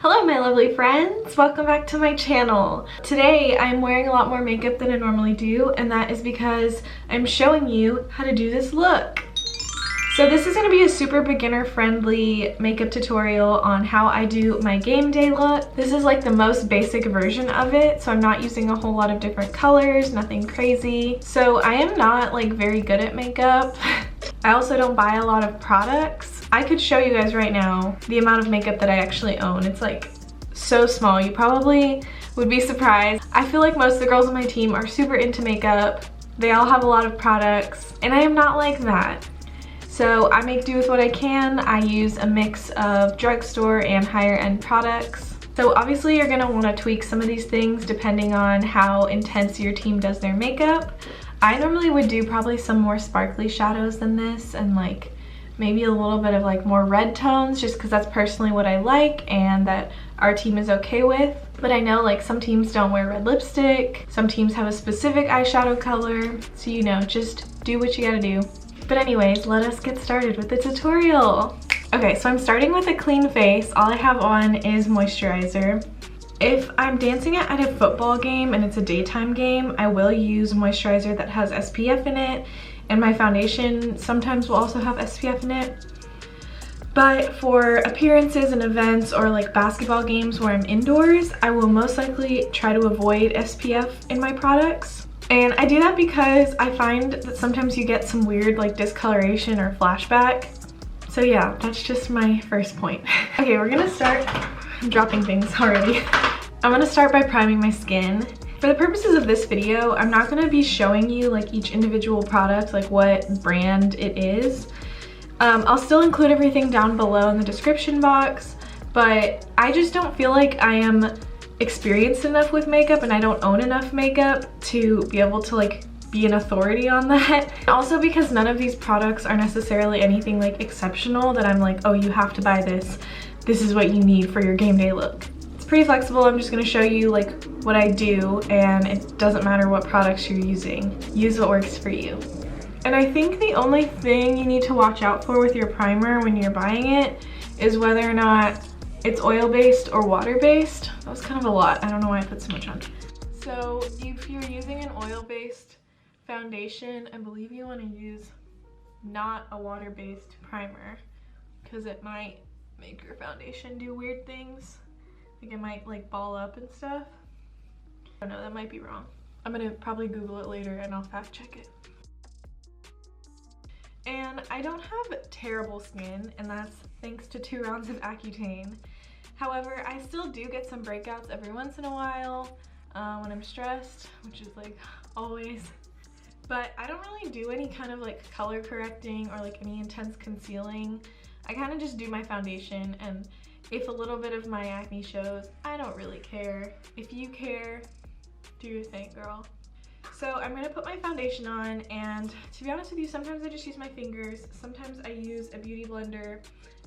Hello my lovely friends, welcome back to my channel. Today I'm wearing a lot more makeup than I normally do, and that is because I'm showing you how to do this look. So this is going to be a super beginner friendly makeup tutorial on how I do my game day look. This is like the most basic version of it, so I'm not using a whole lot of different colors, nothing crazy. So I am not like very good at makeup. I also don't buy a lot of products. I could show you guys right now the amount of makeup that I actually own. It's like so small. You probably would be surprised. I feel like most of the girls on my team are super into makeup. They all have a lot of products, and I am not like that. So I make do with what I can. I use a mix of drugstore and higher end products. So obviously you're gonna wanna tweak some of these things depending on how intense your team does their makeup. I normally would do probably some more sparkly shadows than this, and like maybe a little bit of like more red tones, just because that's personally what I like and that our team is okay with. But I know like some teams don't wear red lipstick, some teams have a specific eyeshadow color, so you know, just do what you gotta do. But anyways, let us get started with the tutorial. Okay, so I'm starting with a clean face. All I have on is moisturizer. If I'm dancing at a football game and it's a daytime game, I will use moisturizer that has SPF in it, and my foundation sometimes will also have SPF in it. But for appearances and events or like basketball games where I'm indoors, I will most likely try to avoid SPF in my products. And I do that because I find that sometimes you get some weird like discoloration or flashback. So yeah, that's just my first point. Okay, we're gonna start. I'm dropping things already. I'm gonna start by priming my skin. For the purposes of this video, I'm not gonna be showing you like each individual product, like what brand it is. I'll still include everything down below in the description box, but I just don't feel like I am experienced enough with makeup, and I don't own enough makeup to be able to like be an authority on that. Also because none of these products are necessarily anything like exceptional that I'm like, oh, you have to buy this. This is what you need for your game day look. It's pretty flexible. I'm just gonna show you like what I do, and it doesn't matter what products you're using. Use what works for you. And I think the only thing you need to watch out for with your primer when you're buying it is whether or not it's oil-based or water-based. That was kind of a lot. I don't know why I put so much on. So if you're using an oil-based foundation, I believe you want to use not a water-based primer, because it might make your foundation do weird things. Like it might like ball up and stuff. I don't know, that might be wrong. I'm gonna probably Google it later and I'll fact check it. And I don't have terrible skin, and that's thanks to 2 rounds of Accutane. However, I still do get some breakouts every once in a while when I'm stressed, which is like always. But I don't really do any kind of like color correcting or like any intense concealing. I kind of just do my foundation, and if a little bit of my acne shows, I don't really care. If you care, do your thing, girl. So I'm gonna put my foundation on, and to be honest with you, sometimes I just use my fingers, sometimes I use a beauty blender,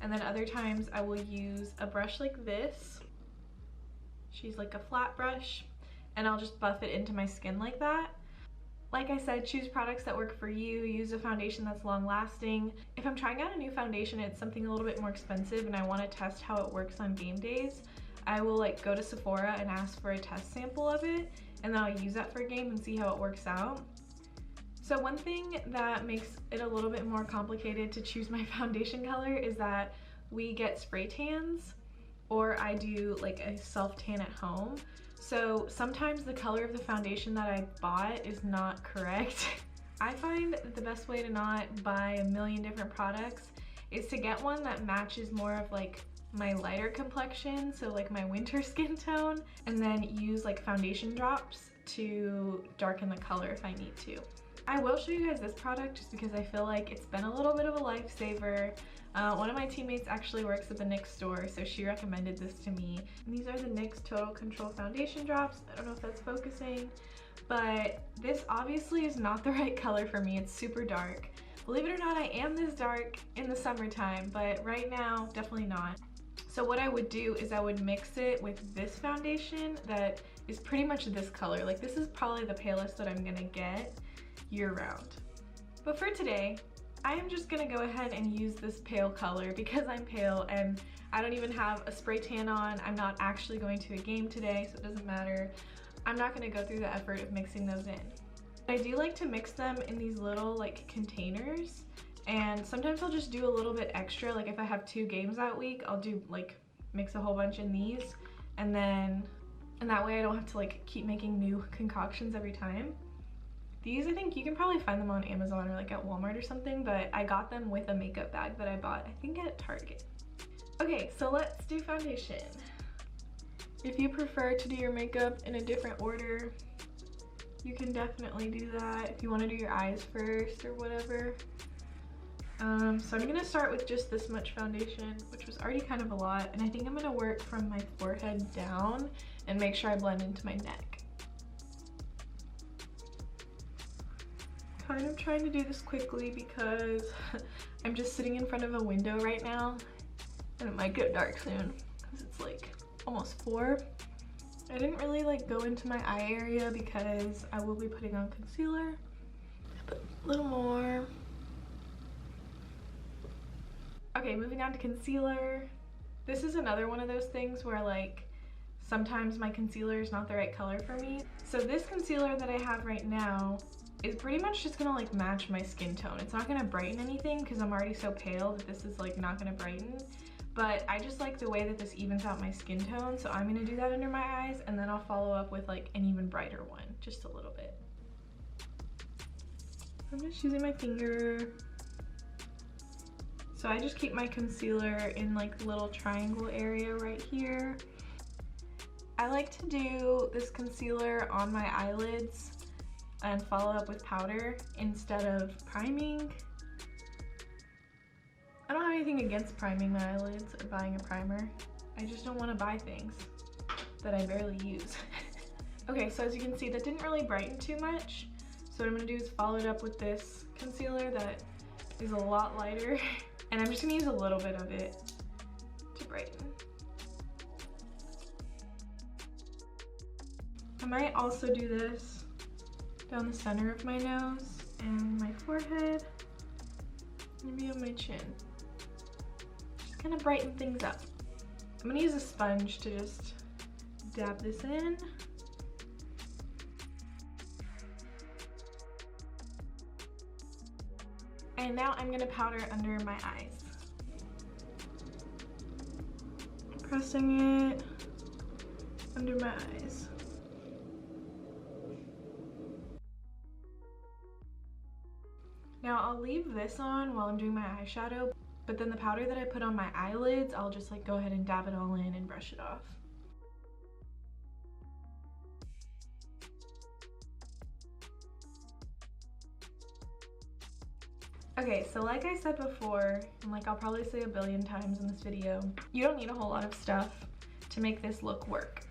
and then other times I will use a brush like this. She's like a flat brush, and I'll just buff it into my skin like that. Like I said, choose products that work for you. Use a foundation that's long lasting. If I'm trying out a new foundation, it's something a little bit more expensive, and I want to test how it works on game days, I will like go to Sephora and ask for a test sample of it, and then I'll use that for a game and see how it works out. So one thing that makes it a little bit more complicated to choose my foundation color is that we get spray tans, or I do like a self tan at home. So sometimes the color of the foundation that I bought is not correct. I find that the best way to not buy a million different products is to get one that matches more of like my lighter complexion, so like my winter skin tone, and then use like foundation drops to darken the color if I need to. I will show you guys this product just because I feel like it's been a little bit of a lifesaver. One of my teammates actually works at the NYX store, so she recommended this to me. And these are the NYX Total Control Foundation Drops. I don't know if that's focusing, but this obviously is not the right color for me. It's super dark. Believe it or not, I am this dark in the summertime, but right now, definitely not. So what I would do is I would mix it with this foundation that is pretty much this color. Like this is probably the palest that I'm gonna get year round. But for today, I am just gonna go ahead and use this pale color because I'm pale, and I don't even have a spray tan on. I'm not actually going to a game today, so it doesn't matter. I'm not gonna go through the effort of mixing those in. I do like to mix them in these little like containers, and sometimes I'll just do a little bit extra. Like if I have 2 games that week, I'll do like mix a whole bunch in these, and that way I don't have to like keep making new concoctions every time. These, I think you can probably find them on Amazon or like at Walmart or something, but I got them with a makeup bag that I bought, I think at Target. Okay, so let's do foundation. If you prefer to do your makeup in a different order, you can definitely do that if you want to do your eyes first or whatever. So I'm gonna start with just this much foundation, which was already kind of a lot, and I think I'm gonna work from my forehead down and make sure I blend into my neck. Kind of trying to do this quickly because I'm just sitting in front of a window right now, and it might get dark soon because it's like almost 4. I didn't really like go into my eye area because I will be putting on concealer. Put a little more. Okay, moving on to concealer. This is another one of those things where like sometimes my concealer is not the right color for me. So this concealer that I have right now is pretty much just gonna like match my skin tone. It's not gonna brighten anything because I'm already so pale that this is like not gonna brighten. But I just like the way that this evens out my skin tone, so I'm gonna do that under my eyes, and then I'll follow up with like an even brighter one, just a little bit. I'm just using my finger. So I just keep my concealer in like the little triangle area right here. I like to do this concealer on my eyelids and follow up with powder instead of priming. I don't have anything against priming my eyelids or buying a primer. I just don't want to buy things that I barely use. Okay, so as you can see, that didn't really brighten too much. So what I'm gonna do is follow it up with this concealer that is a lot lighter. And I'm just gonna use a little bit of it to brighten. I might also do this down the center of my nose and my forehead, maybe on my chin. Just kind of brighten things up. I'm gonna use a sponge to just dab this in. And now I'm gonna powder under my eyes. Pressing it under my eyes. Now I'll leave this on while I'm doing my eyeshadow, but then the powder that I put on my eyelids, I'll just like go ahead and dab it all in and brush it off. Okay, so like I said before, and like I'll probably say a billion times in this video, you don't need a whole lot of stuff to make this look work.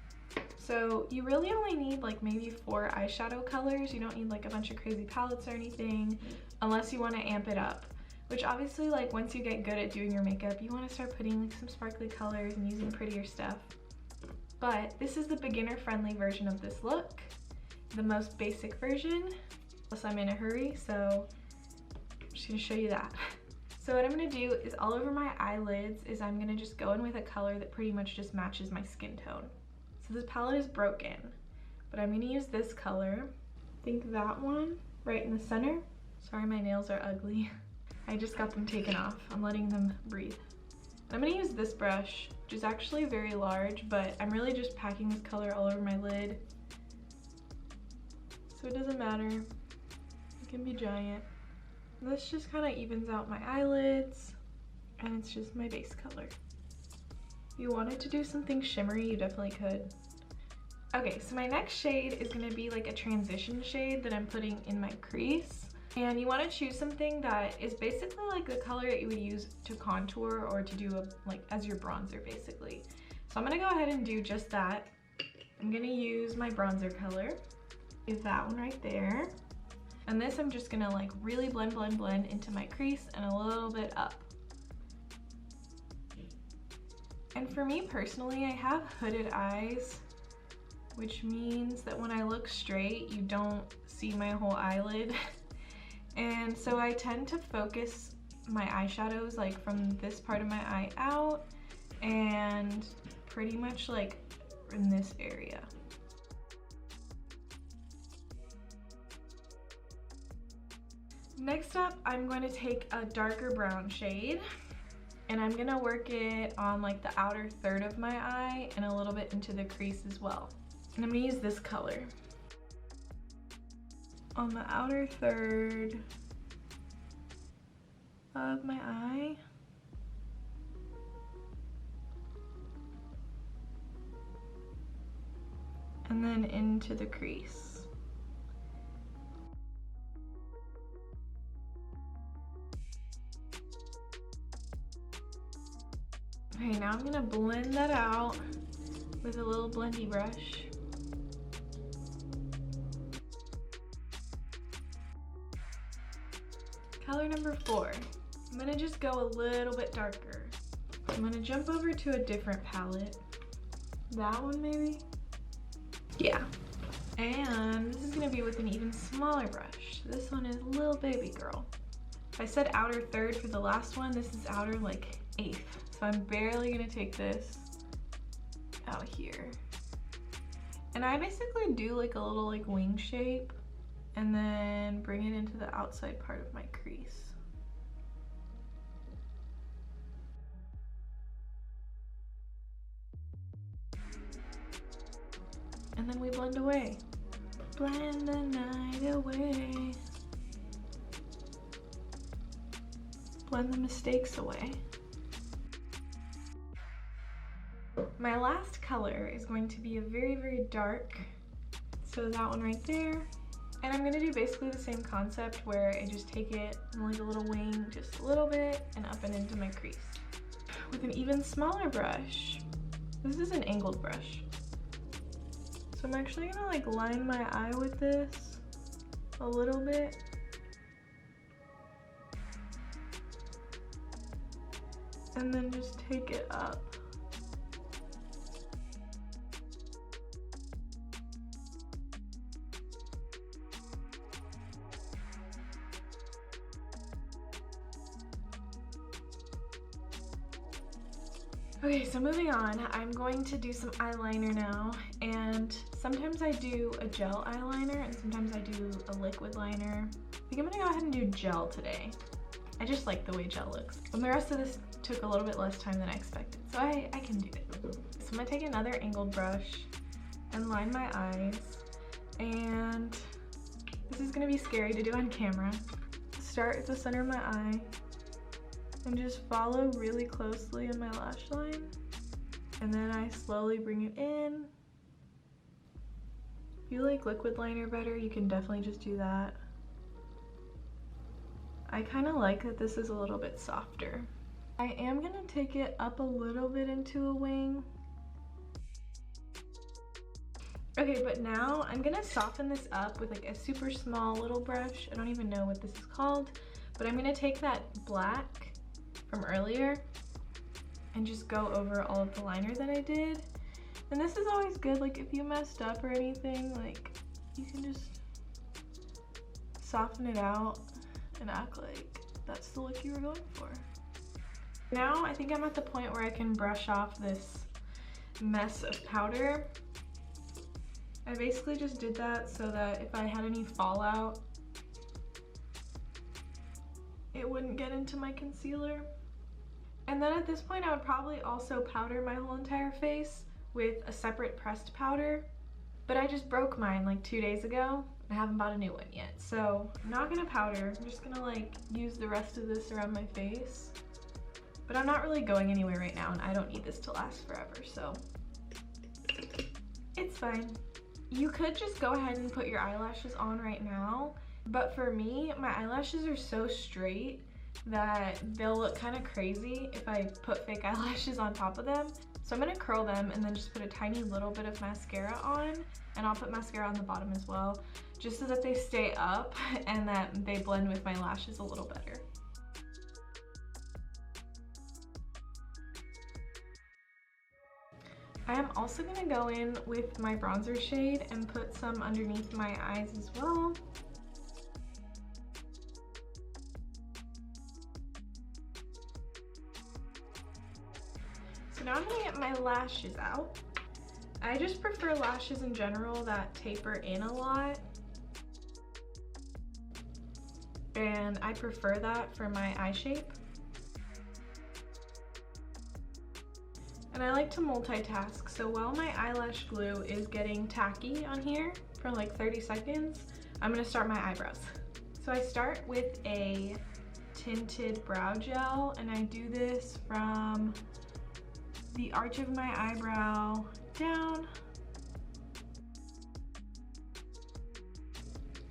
So you really only need like maybe 4 eyeshadow colors. You don't need like a bunch of crazy palettes or anything, unless you want to amp it up. Which obviously, like once you get good at doing your makeup, you want to start putting like some sparkly colors and using prettier stuff. But this is the beginner-friendly version of this look, the most basic version. Plus I'm in a hurry, so I'm just gonna show you that. So what I'm gonna do is all over my eyelids is I'm gonna just go in with a color that pretty much just matches my skin tone. So this palette is broken, but I'm gonna use this color. I think that one right in the center. Sorry, my nails are ugly. I just got them taken off. I'm letting them breathe. And I'm gonna use this brush, which is actually very large, but I'm really just packing this color all over my lid. So it doesn't matter, it can be giant. And this just kind of evens out my eyelids, and it's just my base color. If you wanted to do something shimmery, you definitely could. Okay, so my next shade is gonna be like a transition shade that I'm putting in my crease. And you wanna choose something that is basically like the color that you would use to contour or to do like as your bronzer basically. So I'm gonna go ahead and do just that. I'm gonna use my bronzer color. Use that one right there. And this I'm just gonna like really blend into my crease and a little bit up. And for me personally, I have hooded eyes, which means that when I look straight, you don't see my whole eyelid. And so I tend to focus my eyeshadows like from this part of my eye out and pretty much like in this area. Next up, I'm going to take a darker brown shade and I'm gonna work it on like the outer third of my eye and a little bit into the crease as well. And I'm gonna use this color on the outer third of my eye. And then into the crease. Okay, now I'm gonna blend that out with a little blendy brush. Color number 4. I'm gonna just go a little bit darker. I'm gonna jump over to a different palette. That one maybe? Yeah. And this is gonna be with an even smaller brush. This one is Little Baby Girl. If I said outer third for the last one, this is outer like 1/8. So I'm barely gonna take this out here. And I basically do like a little like wing shape and then bring it into the outside part of my crease. And then we blend away. Blend the night away. Blend the mistakes away. My last color is going to be a very, very dark. So that one right there. And I'm gonna do basically the same concept where I just take it and like a little wing, just a little bit, and up and into my crease. With an even smaller brush. This is an angled brush. So I'm actually gonna like line my eye with this a little bit. And then just take it up. Okay, so moving on, I'm going to do some eyeliner now, and sometimes I do a gel eyeliner and sometimes I do a liquid liner. I think I'm gonna go ahead and do gel today. I just like the way gel looks. And the rest of this took a little bit less time than I expected, so I can do it. So I'm gonna take another angled brush and line my eyes, and this is gonna be scary to do on camera. Start at the center of my eye, and just follow really closely in my lash line, and then I slowly bring it in. If you like liquid liner better, you can definitely just do that. I kind of like that this is a little bit softer. I am gonna take it up a little bit into a wing. Okay, but now I'm gonna soften this up with like a super small little brush. I don't even know what this is called, but I'm gonna take that black from earlier and just go over all of the liner that I did. And this is always good, like if you messed up or anything, like you can just soften it out and act like that's the look you were going for. Now I think I'm at the point where I can brush off this mess of powder. I basically just did that so that if I had any fallout, it wouldn't get into my concealer. And then at this point, I would probably also powder my whole entire face with a separate pressed powder. But I just broke mine like 2 days ago. I haven't bought a new one yet. So I'm not gonna powder. I'm just gonna like use the rest of this around my face. But I'm not really going anywhere right now and I don't need this to last forever, so it's fine. You could just go ahead and put your eyelashes on right now. But for me, my eyelashes are so straight that they'll look kind of crazy if I put fake eyelashes on top of them. So I'm gonna curl them and then just put a tiny little bit of mascara on, and I'll put mascara on the bottom as well, just so that they stay up and that they blend with my lashes a little better. I am also gonna go in with my bronzer shade and put some underneath my eyes as well. So now lashes out. I just prefer lashes in general that taper in a lot. And I prefer that for my eye shape. And I like to multitask, so while my eyelash glue is getting tacky on here for like 30 seconds, I'm gonna start my eyebrows. So I start with a tinted brow gel, and I do this from the arch of my eyebrow down.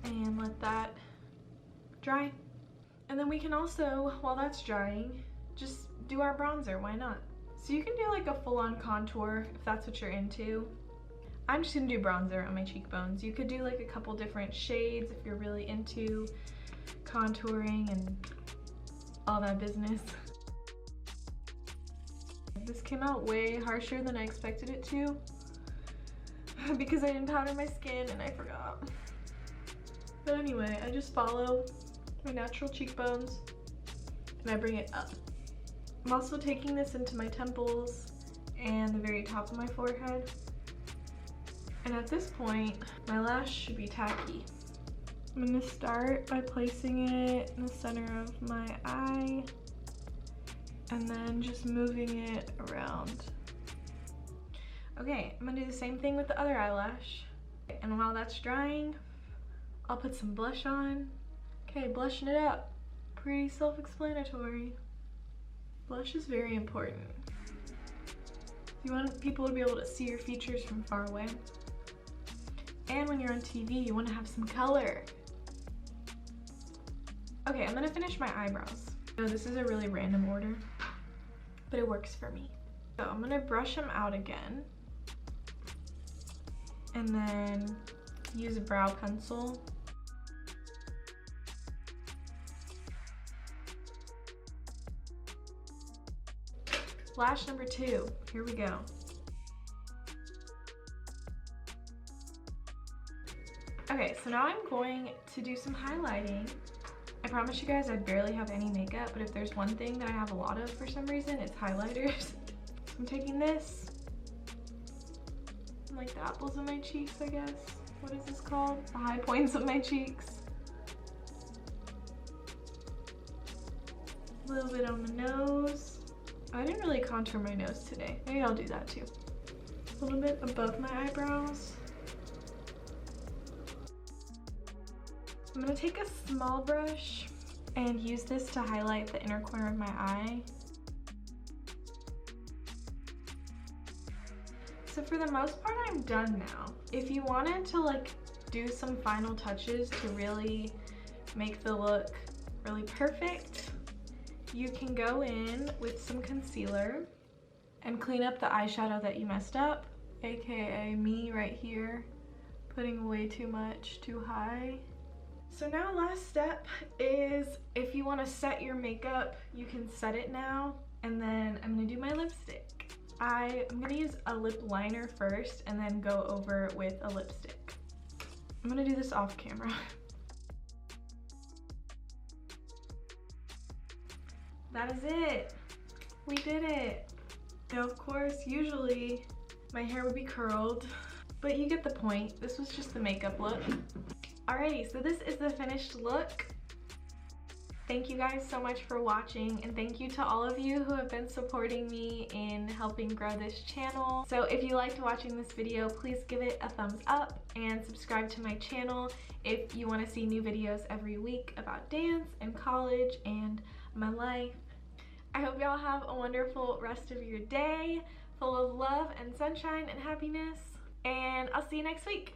And let that dry. And then we can also, while that's drying, just do our bronzer, why not? So you can do like a full-on contour if that's what you're into. I'm just gonna do bronzer on my cheekbones. You could do like a couple different shades if you're really into contouring and all that business. This came out way harsher than I expected it to because I didn't powder my skin and I forgot. But anyway, I just follow my natural cheekbones and I bring it up. I'm also taking this into my temples and the very top of my forehead. And at this point, my lash should be tacky. I'm gonna start by placing it in the center of my eye and then just moving it around. Okay, I'm gonna do the same thing with the other eyelash. And while that's drying, I'll put some blush on. Okay, blushing it up. Pretty self-explanatory. Blush is very important. You want people to be able to see your features from far away. And when you're on TV, you want to have some color. Okay, I'm gonna finish my eyebrows. So this is a really random order, but it works for me. So I'm gonna brush them out again. And then use a brow pencil. Lash number 2, here we go. Okay, so now I'm going to do some highlighting. I promise you guys I barely have any makeup, but if there's one thing that I have a lot of for some reason, it's highlighters. So I'm taking this, like the apples of my cheeks, I guess. What is this called? The high points of my cheeks. A little bit on the nose. I didn't really contour my nose today. Maybe I'll do that too. A little bit above my eyebrows. I'm gonna take a small brush and use this to highlight the inner corner of my eye. So for the most part, I'm done now. If you wanted to like do some final touches to really make the look really perfect, you can go in with some concealer and clean up the eyeshadow that you messed up, aka me right here, putting way too much too high. So now last step is if you want to set your makeup, you can set it now, and then I'm going to do my lipstick. I'm going to use a lip liner first and then go over with a lipstick. I'm going to do this off camera. That is it. We did it. Now, of course, usually my hair would be curled, but you get the point. This was just the makeup look. Alrighty, so this is the finished look. Thank you guys so much for watching, and thank you to all of you who have been supporting me in helping grow this channel. So if you liked watching this video, please give it a thumbs up and subscribe to my channel if you want to see new videos every week about dance and college and my life. I hope y'all have a wonderful rest of your day, full of love and sunshine and happiness, and I'll see you next week.